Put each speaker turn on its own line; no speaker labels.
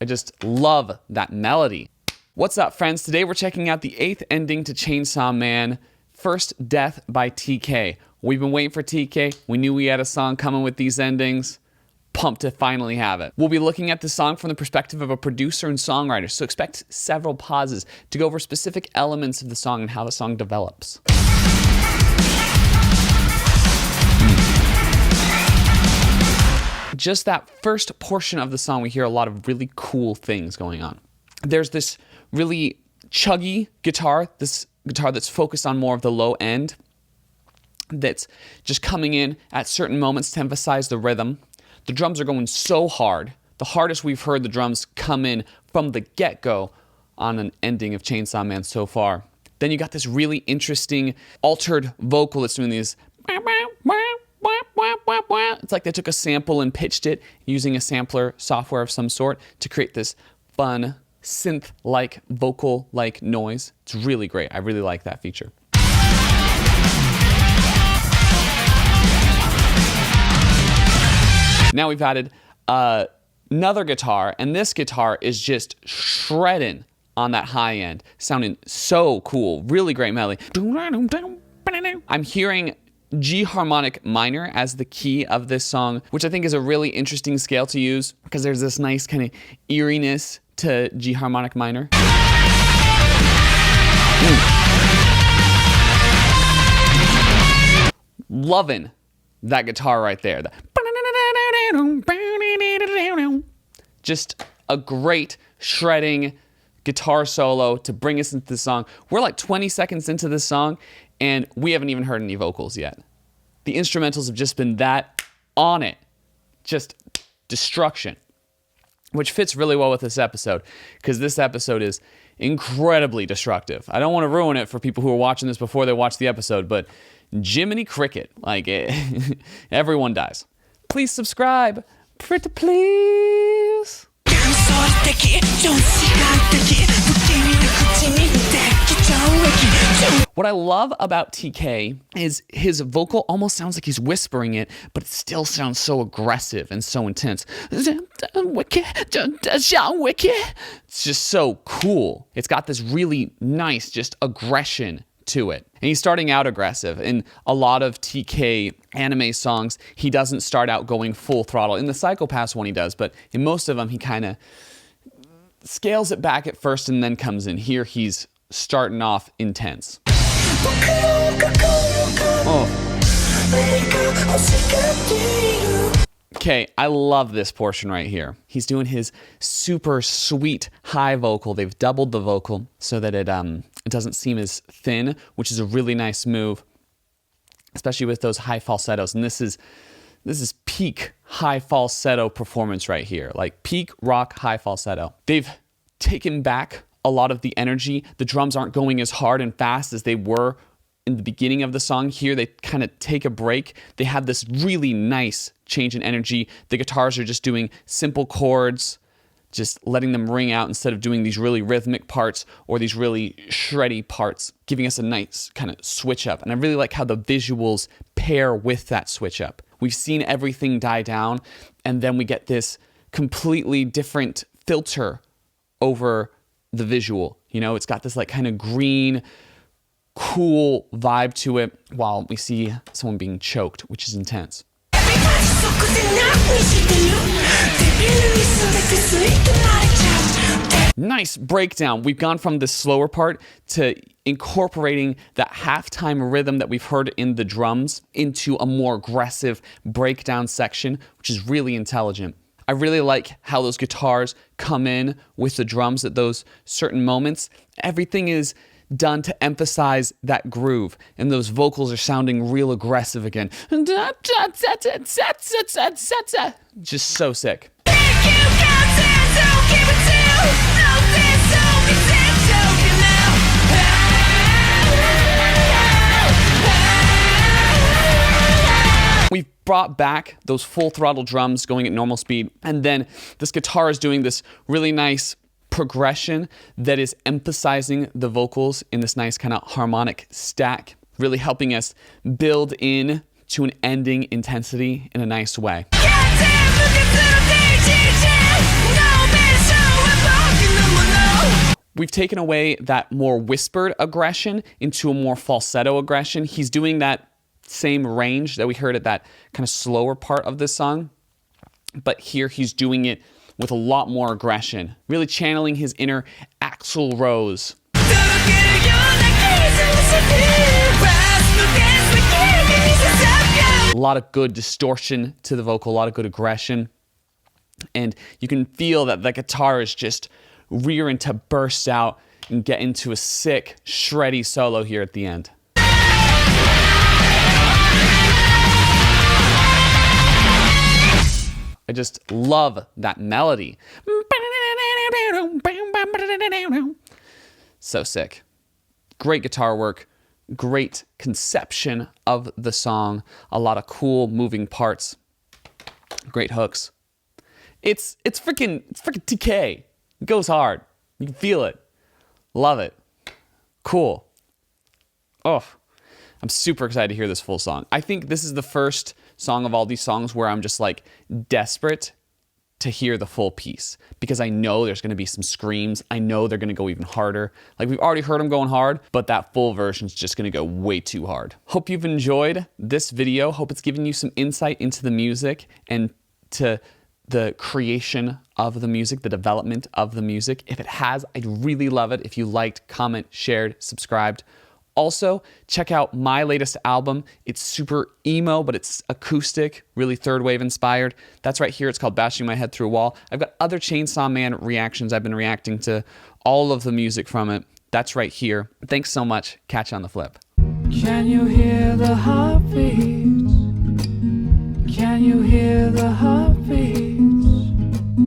I just love that melody. What's up, friends? Today we're checking out the 8th ending to Chainsaw Man, First Death by TK. We've been waiting for TK. We knew we had a song coming with these endings. Pumped to finally have it. We'll be looking at the song from the perspective of a producer and songwriter, so expect several pauses to go over specific elements of the song and how the song develops. Just that first portion of the song, we hear a lot of really cool things going on. There's this really chuggy guitar, this guitar that's focused on more of the low end, that's just coming in at certain moments to emphasize the rhythm. The drums are going so hard, the hardest we've heard the drums come in from the get-go on an ending of Chainsaw Man so far. Then you got this really interesting altered vocal that's doing these. It's like they took a sample and pitched it using a sampler software of some sort to create this fun synth-like vocal-like noise. It's really great. I really like that feature. Now we've added another guitar, and this guitar is just shredding on that high end, sounding so cool. Really great melody. I'm hearing G harmonic minor as the key of this song, which I think is a really interesting scale to use because there's this nice kind of eeriness to G harmonic minor. Loving that guitar right there. Just a great shredding guitar solo to bring us into the song. We're like 20 seconds into this song and we haven't even heard any vocals yet. The instrumentals have just been that on it. Just destruction. Which fits really well with this episode because this episode is incredibly destructive. I don't want to ruin it for people who are watching this before they watch the episode, but Jiminy Cricket, like everyone dies. Please subscribe. Pretty please. What I love about TK is his vocal almost sounds like he's whispering it, but it still sounds so aggressive and so intense. It's just so cool. It's got this really nice just aggression to it. And he's starting out aggressive. In a lot of TK anime songs, he doesn't start out going full throttle. In the Psycho-Pass one he does, but in most of them he kind of scales it back at first and then comes in. Here he's starting off intense. Oh. Okay, I love this portion right here. He's doing his super sweet high vocal. They've doubled the vocal so that it doesn't seem as thin, which is a really nice move, especially with those high falsettos. And this is peak high falsetto performance right here, like peak rock high falsetto. They've taken back a lot of the energy. The drums aren't going as hard and fast as they were in the beginning of the song. Here they kind of take a break. They have this really nice change in energy. The guitars are just doing simple chords, just letting them ring out instead of doing these really rhythmic parts or these really shreddy parts, giving us a nice kind of switch up. And I really like how the visuals pair with that switch up. We've seen everything die down, and then we get this completely different filter over the visual. You know, it's got this like kind of green, cool vibe to it while we see someone being choked, which is intense. Nice breakdown. We've gone from the slower part to incorporating that halftime rhythm that we've heard in the drums into a more aggressive breakdown section, which is really intelligent. I really like how those guitars come in with the drums at those certain moments. Everything is done to emphasize that groove, and those vocals are sounding real aggressive again. Just so sick. We've brought back those full throttle drums going at normal speed, and then this guitar is doing this really nice progression that is emphasizing the vocals in this nice kind of harmonic stack, really helping us build in to an ending intensity in a nice way. We've taken away that more whispered aggression into a more falsetto aggression. He's doing that same range that we heard at that kind of slower part of this song, but here he's doing it with a lot more aggression, really channeling his inner Axl Rose. A lot of good distortion to the vocal, a lot of good aggression, and you can feel that the guitar is just rearing to burst out and get into a sick, shreddy solo here at the end. I just love that melody. So sick. Great guitar work, great conception of the song, a lot of cool moving parts, great hooks. It's freaking TK. It goes hard. You can feel it. Love it. Cool. Oh, I'm super excited to hear this full song. I think this is the first song of all these songs where I'm just like desperate to hear the full piece because I know there's going to be some screams. I know they're going to go even harder. Like we've already heard them going hard, but that full version is just going to go way too hard. Hope you've enjoyed this video. Hope it's given you some insight into the music and to the creation of the music, the development of the music. If it has, I'd really love it if you liked, comment, shared, subscribed. Also, check out my latest album. It's super emo, but it's acoustic, really third wave inspired. That's right here. It's called Bashing My Head Through a Wall. I've got other Chainsaw Man reactions. I've been reacting to all of the music from it. That's right here. Thanks so much. Catch you on the flip.
Can you hear the heartbeat? Can you hear the heartbeat?